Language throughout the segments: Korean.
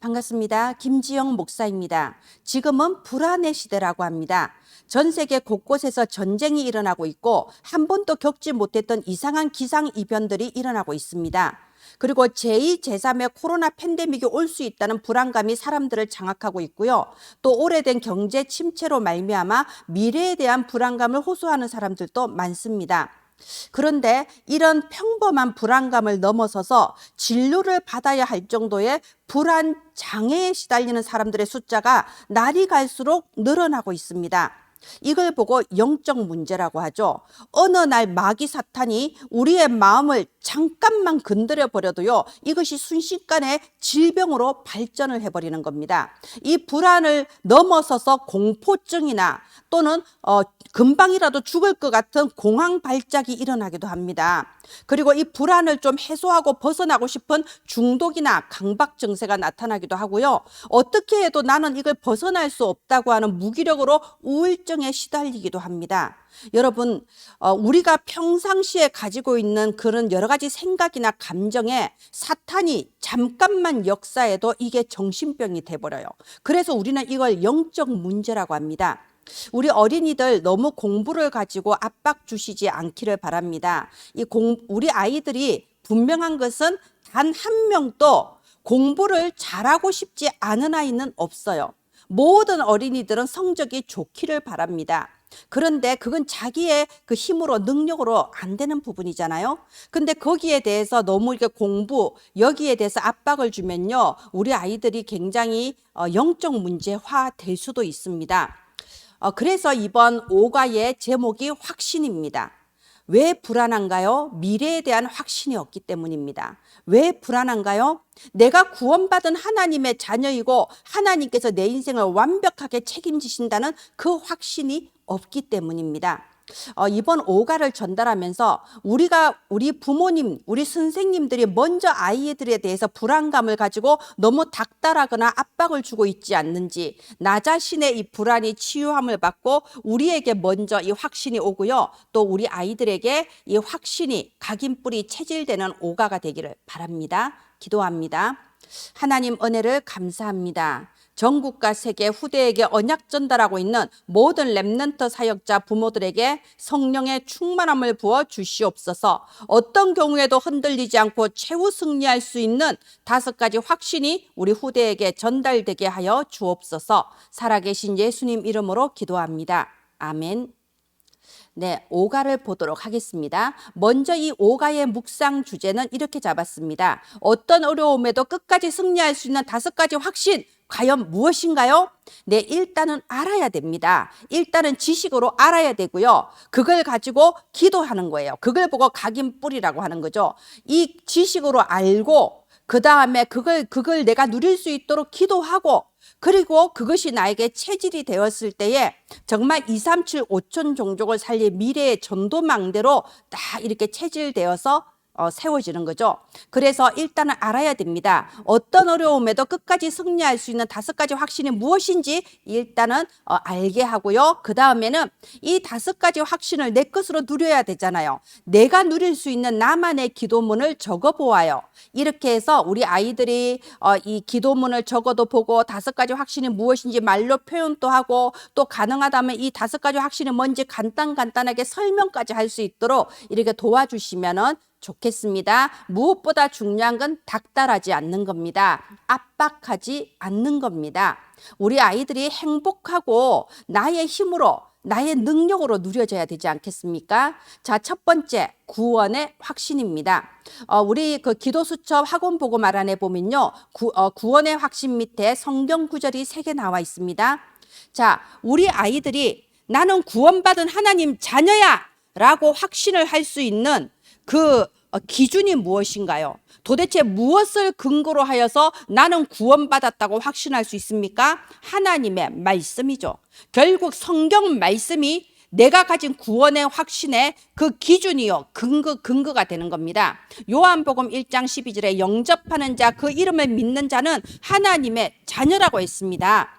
반갑습니다. 김지영 목사입니다. 지금은 불안의 시대라고 합니다. 전 세계 곳곳에서 전쟁이 일어나고 있고 한 번도 겪지 못했던 이상한 기상이변들이 일어나고 있습니다. 그리고 제2, 제3의 코로나 팬데믹이 올 수 있다는 불안감이 사람들을 장악하고 있고요. 또 오래된 경제 침체로 말미암아 미래에 대한 불안감을 호소하는 사람들도 많습니다. 그런데 이런 평범한 불안감을 넘어서서 진료를 받아야 할 정도의 불안 장애에 시달리는 사람들의 숫자가 날이 갈수록 늘어나고 있습니다. 이걸 보고 영적 문제라고 하죠. 어느 날 마귀 사탄이 우리의 마음을 잠깐만 건드려 버려도요, 이것이 순식간에 질병으로 발전을 해버리는 겁니다. 이 불안을 넘어서서 공포증이나 또는 금방이라도 죽을 것 같은 공황 발작이 일어나기도 합니다. 그리고 이 불안을 좀 해소하고 벗어나고 싶은 중독이나 강박 증세가 나타나기도 하고요. 어떻게 해도 나는 이걸 벗어날 수 없다고 하는 무기력으로 우울증에 시달리기도 합니다. 여러분, 우리가 평상시에 가지고 있는 그런 여러 가지 생각이나 감정에 사탄이 잠깐만 역사해도 이게 정신병이 돼버려요. 그래서 우리는 이걸 영적 문제라고 합니다. 우리 어린이들 너무 공부를 가지고 압박 주시지 않기를 바랍니다. 우리 아이들이 분명한 것은 단 한 명도 공부를 잘하고 싶지 않은 아이는 없어요. 모든 어린이들은 성적이 좋기를 바랍니다. 그런데 그건 자기의 그 힘으로 능력으로 안 되는 부분이잖아요. 근데 거기에 대해서 너무 이렇게 여기에 대해서 압박을 주면요, 우리 아이들이 굉장히 영적 문제화 될 수도 있습니다. 그래서 이번 5가의 제목이 확신입니다. 왜 불안한가요? 미래에 대한 확신이 없기 때문입니다. 왜 불안한가요? 내가 구원받은 하나님의 자녀이고 하나님께서 내 인생을 완벽하게 책임지신다는 그 확신이 없기 때문입니다. 이번 5가를 전달하면서 우리 부모님, 우리 선생님들이 먼저 아이들에 대해서 불안감을 가지고 너무 닥달하거나 압박을 주고 있지 않는지, 나 자신의 이 불안이 치유함을 받고 우리에게 먼저 이 확신이 오고요. 또 우리 아이들에게 이 확신이 각인뿌리 체질되는 5가가 되기를 바랍니다. 기도합니다. 하나님 은혜를 감사합니다. 전국과 세계 후대에게 언약 전달하고 있는 모든 렘넌트 사역자 부모들에게 성령의 충만함을 부어 주시옵소서. 어떤 경우에도 흔들리지 않고 최후 승리할 수 있는 5가지 확신이 우리 후대에게 전달되게 하여 주옵소서. 살아계신 예수님 이름으로 기도합니다. 아멘. 네, 5가를 보도록 하겠습니다. 먼저 이 5가의 묵상 주제는 이렇게 잡았습니다. 어떤 어려움에도 끝까지 승리할 수 있는 5가지 확신, 과연 무엇인가요? 네, 일단은 알아야 됩니다. 일단은 지식으로 알아야 되고요. 그걸 가지고 기도하는 거예요. 그걸 보고 각인뿌리라고 하는 거죠. 이 지식으로 알고 그 다음에 그걸 내가 누릴 수 있도록 기도하고, 그리고 그것이 나에게 체질이 되었을 때에 정말 2, 3, 7, 5천 종족을 살릴 미래의 전도망대로 다 이렇게 체질되어서 세워지는 거죠. 그래서 일단은 알아야 됩니다. 어떤 어려움에도 끝까지 승리할 수 있는 5가지 확신이 무엇인지 일단은 알게 하고요. 그 다음에는 이 5가지 확신을 내 것으로 누려야 되잖아요. 내가 누릴 수 있는 나만의 기도문을 적어보아요. 이렇게 해서 우리 아이들이 이 기도문을 적어도 보고 5가지 확신이 무엇인지 말로 표현도 하고, 또 가능하다면 이 5가지 확신이 뭔지 간단하게 설명까지 할 수 있도록 이렇게 도와주시면은 좋겠습니다. 무엇보다 중요한 건 닥달하지 않는 겁니다. 압박하지 않는 겁니다. 우리 아이들이 행복하고 나의 힘으로, 나의 능력으로 누려져야 되지 않겠습니까? 자, 첫 번째, 구원의 확신입니다. 우리 그 기도수첩 학원보고말 안에 보면요, 구원의 확신 밑에 성경 구절이 3개 나와 있습니다. 자, 우리 아이들이 나는 구원받은 하나님 자녀야 라고 확신을 할 수 있는 그 기준이 무엇인가요? 도대체 무엇을 근거로 하여서 나는 구원받았다고 확신할 수 있습니까? 하나님의 말씀이죠. 결국 성경 말씀이 내가 가진 구원의 확신의 그 기준이요, 근거가 되는 겁니다. 요한복음 1장 12절에 영접하는 자, 그 이름을 믿는 자는 하나님의 자녀라고 했습니다.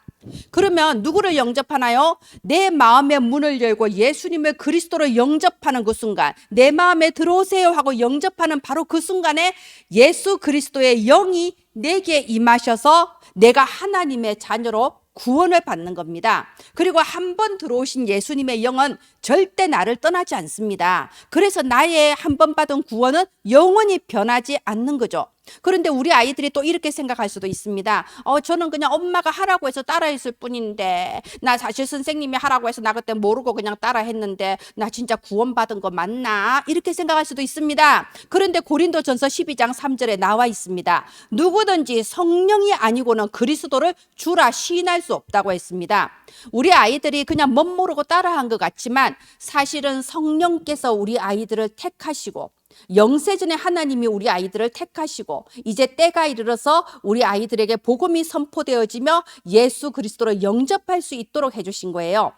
그러면 누구를 영접하나요? 내 마음의 문을 열고 예수님을 그리스도로 영접하는 그 순간, 내 마음에 들어오세요 하고 영접하는 바로 그 순간에 예수 그리스도의 영이 내게 임하셔서 내가 하나님의 자녀로 구원을 받는 겁니다. 그리고 한 번 들어오신 예수님의 영은 절대 나를 떠나지 않습니다. 그래서 나의 한 번 받은 구원은 영원히 변하지 않는 거죠. 그런데 우리 아이들이 또 이렇게 생각할 수도 있습니다. 저는 그냥 엄마가 하라고 해서 따라했을 뿐인데, 나 사실 선생님이 하라고 해서 나 그때 모르고 그냥 따라했는데 나 진짜 구원받은 거 맞나? 이렇게 생각할 수도 있습니다. 그런데 고린도전서 12장 3절에 나와 있습니다. 누구든지 성령이 아니고는 그리스도를 주라 시인할 수 없다고 했습니다. 우리 아이들이 그냥 멋모르고 따라한 것 같지만 사실은 성령께서 우리 아이들을 택하시고 영세전에 하나님이 우리 아이들을 택하시고 이제 때가 이르러서 우리 아이들에게 복음이 선포되어지며 예수 그리스도로 영접할 수 있도록 해주신 거예요.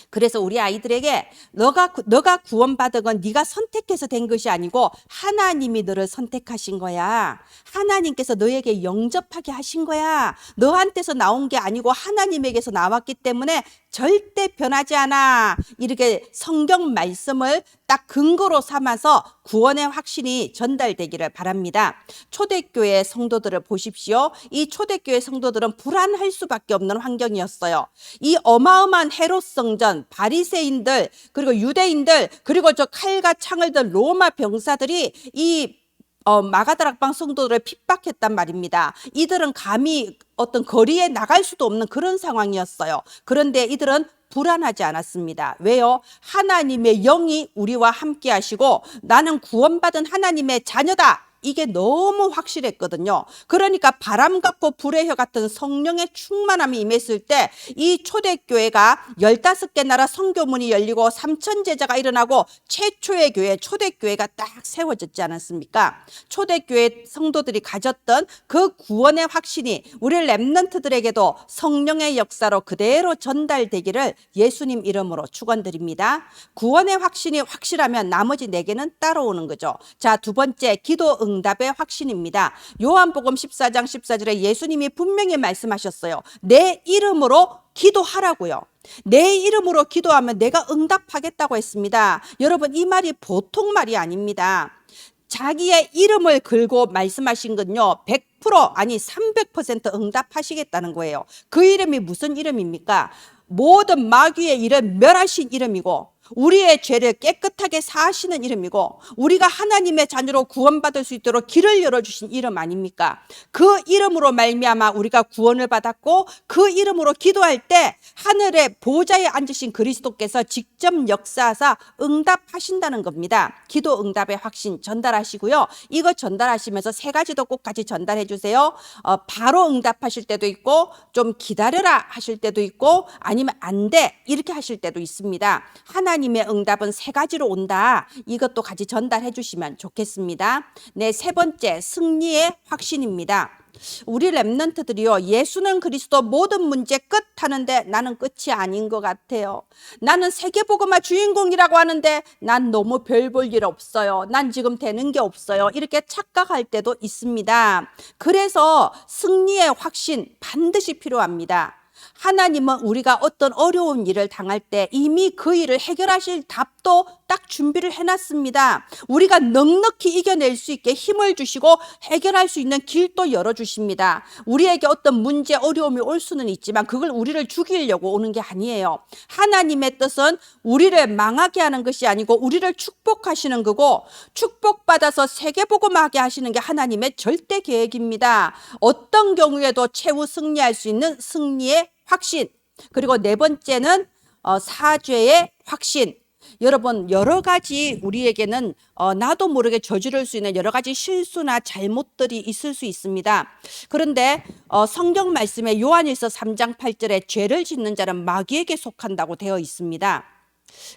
그래서 우리 아이들에게 너가 구원받은 건 네가 선택해서 된 것이 아니고 하나님이 너를 선택하신 거야. 하나님께서 너에게 영접하게 하신 거야. 너한테서 나온 게 아니고 하나님에게서 나왔기 때문에 절대 변하지 않아. 이렇게 성경 말씀을 딱 근거로 삼아서 구원의 확신이 전달되기를 바랍니다. 초대교회 성도들을 보십시오. 이 초대교회 성도들은 불안할 수밖에 없는 환경이었어요. 이 어마어마한 헤롯 성전, 바리새인들, 그리고 유대인들, 그리고 저 칼과 창을 든 로마 병사들이 이 마가다락방 성도들을 핍박했단 말입니다. 이들은 감히 어떤 거리에 나갈 수도 없는 그런 상황이었어요. 그런데 이들은 불안하지 않았습니다. 왜요? 하나님의 영이 우리와 함께 하시고 나는 구원받은 하나님의 자녀다. 이게 너무 확실했거든요. 그러니까 바람 같고 불의 혀 같은 성령의 충만함이 임했을 때 이 초대교회가 15개 나라 선교문이 열리고 3천 제자가 일어나고 최초의 교회, 초대교회가 딱 세워졌지 않았습니까? 초대교회 성도들이 가졌던 그 구원의 확신이 우리 렘넌트들에게도 성령의 역사로 그대로 전달되기를 예수님 이름으로 축원드립니다. 구원의 확신이 확실하면 나머지 4개는 따라오는 거죠. 자, 두 번째, 기도 응답의 확신입니다. 요한복음 14장 14절에 예수님이 분명히 말씀하셨어요. 내 이름으로 기도하라고요. 내 이름으로 기도하면 내가 응답하겠다고 했습니다. 여러분, 이 말이 보통 말이 아닙니다. 자기의 이름을 걸고 말씀하신 건요, 100% 아니 300% 응답하시겠다는 거예요. 그 이름이 무슨 이름입니까? 모든 마귀의 일을 멸하신 이름이고 우리의 죄를 깨끗하게 사하시는 이름이고 우리가 하나님의 자녀로 구원받을 수 있도록 길을 열어주신 이름 아닙니까? 그 이름으로 말미암아 우리가 구원을 받았고 그 이름으로 기도할 때 하늘의 보좌에 앉으신 그리스도께서 직접 역사하사 응답하신다는 겁니다. 기도 응답의 확신 전달하시고요. 이거 전달하시면서 3가지도 꼭 같이 전달해 주세요. 바로 응답하실 때도 있고 좀 기다려라 하실 때도 있고 아니면 안 돼 이렇게 하실 때도 있습니다. 하나님의 응답은 3가지로 온다. 이것도 같이 전달해 주시면 좋겠습니다. 네, 3번째, 승리의 확신입니다. 우리 렘넌트들이요, 예수는 그리스도 모든 문제 끝 하는데 나는 끝이 아닌 것 같아요. 나는 세계복음화 주인공이라고 하는데 난 너무 별 볼 일 없어요. 난 지금 되는 게 없어요. 이렇게 착각할 때도 있습니다. 그래서 승리의 확신 반드시 필요합니다. 하나님은 우리가 어떤 어려운 일을 당할 때 이미 그 일을 해결하실 답도 딱 준비를 해놨습니다. 우리가 넉넉히 이겨낼 수 있게 힘을 주시고 해결할 수 있는 길도 열어주십니다. 우리에게 어떤 문제, 어려움이 올 수는 있지만 그걸 우리를 죽이려고 오는 게 아니에요. 하나님의 뜻은 우리를 망하게 하는 것이 아니고 우리를 축복하시는 거고 축복받아서 세계복음하게 하시는 게 하나님의 절대 계획입니다. 어떤 경우에도 최후 승리할 수 있는 승리의 확신. 그리고 4번째는 사죄의 확신. 여러분, 여러 가지 우리에게는 나도 모르게 저지를 수 있는 여러 가지 실수나 잘못들이 있을 수 있습니다. 그런데 성경 말씀에 요한일서 3장 8절에 죄를 짓는 자는 마귀에게 속한다고 되어 있습니다.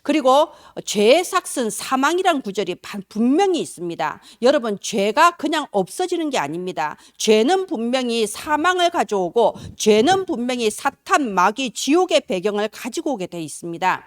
그리고 죄의 삭은 사망이란 구절이 분명히 있습니다. 여러분, 죄가 그냥 없어지는 게 아닙니다. 죄는 분명히 사망을 가져오고 죄는 분명히 사탄, 마귀, 지옥의 배경을 가지고 오게 돼 있습니다.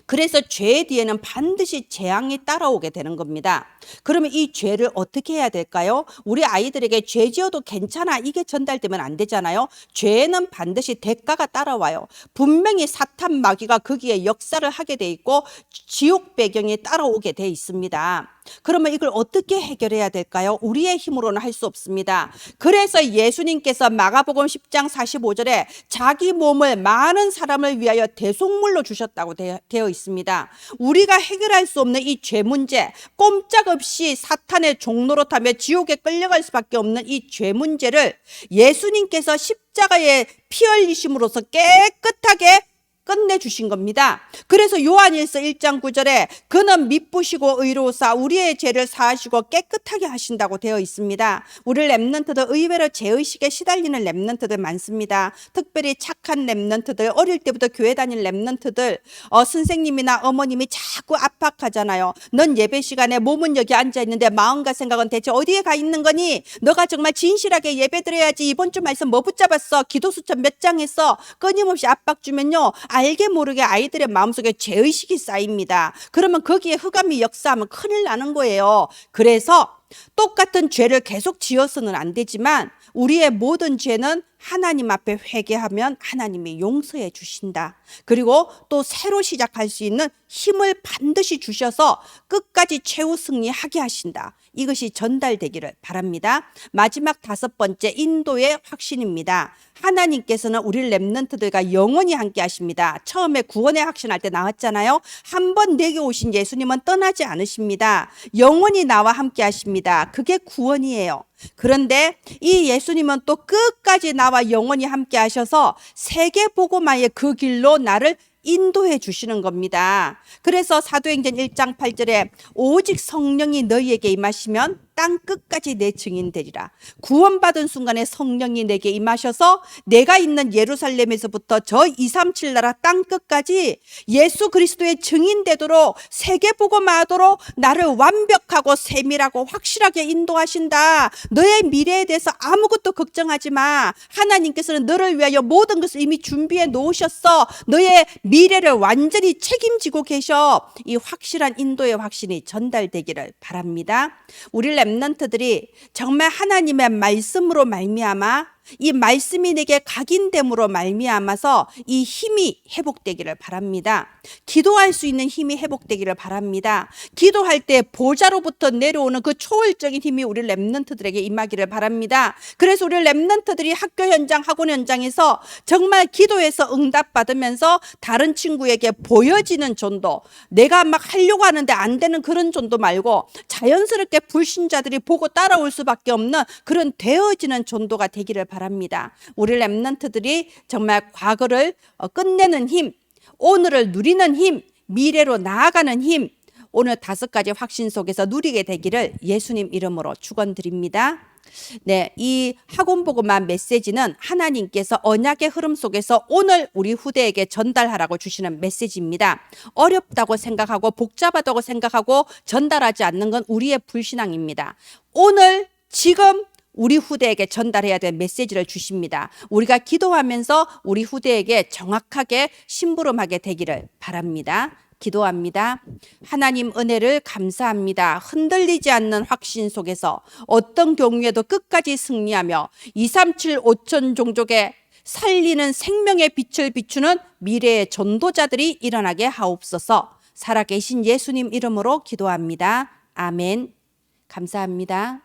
그래서 죄 뒤에는 반드시 재앙이 따라오게 되는 겁니다. 그러면 이 죄를 어떻게 해야 될까요? 우리 아이들에게 죄 지어도 괜찮아, 이게 전달되면 안 되잖아요. 죄는 반드시 대가가 따라와요. 분명히 사탄 마귀가 거기에 역사를 하게 돼 있고 지옥 배경이 따라오게 돼 있습니다. 그러면 이걸 어떻게 해결해야 될까요? 우리의 힘으로는 할 수 없습니다. 그래서 예수님께서 마가복음 10장 45절에 자기 몸을 많은 사람을 위하여 대속물로 주셨다고 되어 있습니다. 우리가 해결할 수 없는 이 죄 문제, 꼼짝없이 사탄의 종노릇하며 지옥에 끌려갈 수밖에 없는 이 죄 문제를 예수님께서 십자가에 피 흘리심으로써 깨끗하게 끝내주신 겁니다. 그래서 요한일서 1장 9절에 그는 미쁘시고 의로우사 우리의 죄를 사하시고 깨끗하게 하신다고 되어 있습니다. 우리 렘넌트들 의외로 죄의식에 시달리는 렘넌트들 많습니다. 특별히 착한 렘넌트들, 어릴 때부터 교회 다닐 렘넌트들, 선생님이나 어머님이 자꾸 압박하잖아요. 넌 예배 시간에 몸은 여기 앉아있는데 마음과 생각은 대체 어디에 가 있는 거니? 너가 정말 진실하게 예배 드려야지. 이번 주 말씀 뭐 붙잡았어? 기도수첩 몇 장 했어? 끊임없이 압박 주면요, 알게 모르게 아이들의 마음속에 죄의식이 쌓입니다. 그러면 거기에 흑암이 역사하면 큰일 나는 거예요. 그래서 똑같은 죄를 계속 지어서는 안 되지만 우리의 모든 죄는 하나님 앞에 회개하면 하나님이 용서해 주신다. 그리고 또 새로 시작할 수 있는 힘을 반드시 주셔서 끝까지 최후 승리하게 하신다. 이것이 전달되기를 바랍니다. 마지막 5번째, 인도의 확신입니다. 하나님께서는 우리 렘넌트들과 영원히 함께 하십니다. 처음에 구원의 확신할 때 나왔잖아요. 한 번 내게 오신 예수님은 떠나지 않으십니다. 영원히 나와 함께 하십니다. 그게 구원이에요. 그런데 이 예수님은 또 끝까지 나와 영원히 함께 하셔서 세계복음화의 그 길로 나를 인도해 주시는 겁니다. 그래서 사도행전 1장 8절에 오직 성령이 너희에게 임하시면 땅 끝까지 내 증인 되리라. 구원받은 순간에 성령이 내게 임하셔서 내가 있는 예루살렘에서부터 저 237 나라 땅 끝까지 예수 그리스도의 증인 되도록 세계복음화하도록 나를 완벽하고 세밀하고 확실하게 인도하신다. 너의 미래에 대해서 아무것도 걱정하지 마. 하나님께서는 너를 위하여 모든 것을 이미 준비해 놓으셨어. 너의 미래를 완전히 책임지고 계셔. 이 확실한 인도의 확신이 전달되기를 바랍니다. 우리 렘넌트들이 정말 하나님의 말씀으로 말미암아 이 말씀이 내게 각인됨으로 말미암아서 이 힘이 회복되기를 바랍니다. 기도할 수 있는 힘이 회복되기를 바랍니다. 기도할 때 보좌로부터 내려오는 그 초월적인 힘이 우리 렘넌트들에게 임하기를 바랍니다. 그래서 우리 렘넌트들이 학교 현장, 학원 현장에서 정말 기도해서 응답받으면서 다른 친구에게 보여지는 전도, 내가 막 하려고 하는데 안 되는 그런 전도 말고 자연스럽게 불신자들이 보고 따라올 수밖에 없는 그런 되어지는 전도가 되기를 바랍니다. 우리 렘넌트들이 정말 과거를 끝내는 힘, 오늘을 누리는 힘, 미래로 나아가는 힘, 오늘 5가지 확신 속에서 누리게 되기를 예수님 이름으로 축원드립니다. 네, 이 학원복음화 메시지는 하나님께서 언약의 흐름 속에서 오늘 우리 후대에게 전달하라고 주시는 메시지입니다. 어렵다고 생각하고 복잡하다고 생각하고 전달하지 않는 건 우리의 불신앙입니다. 오늘 지금 우리 후대에게 전달해야 될 메시지를 주십니다. 우리가 기도하면서 우리 후대에게 정확하게 심부름하게 되기를 바랍니다. 기도합니다. 하나님 은혜를 감사합니다. 흔들리지 않는 확신 속에서 어떤 경우에도 끝까지 승리하며 237 5천 종족의 살리는 생명의 빛을 비추는 미래의 전도자들이 일어나게 하옵소서. 살아계신 예수님 이름으로 기도합니다. 아멘. 감사합니다.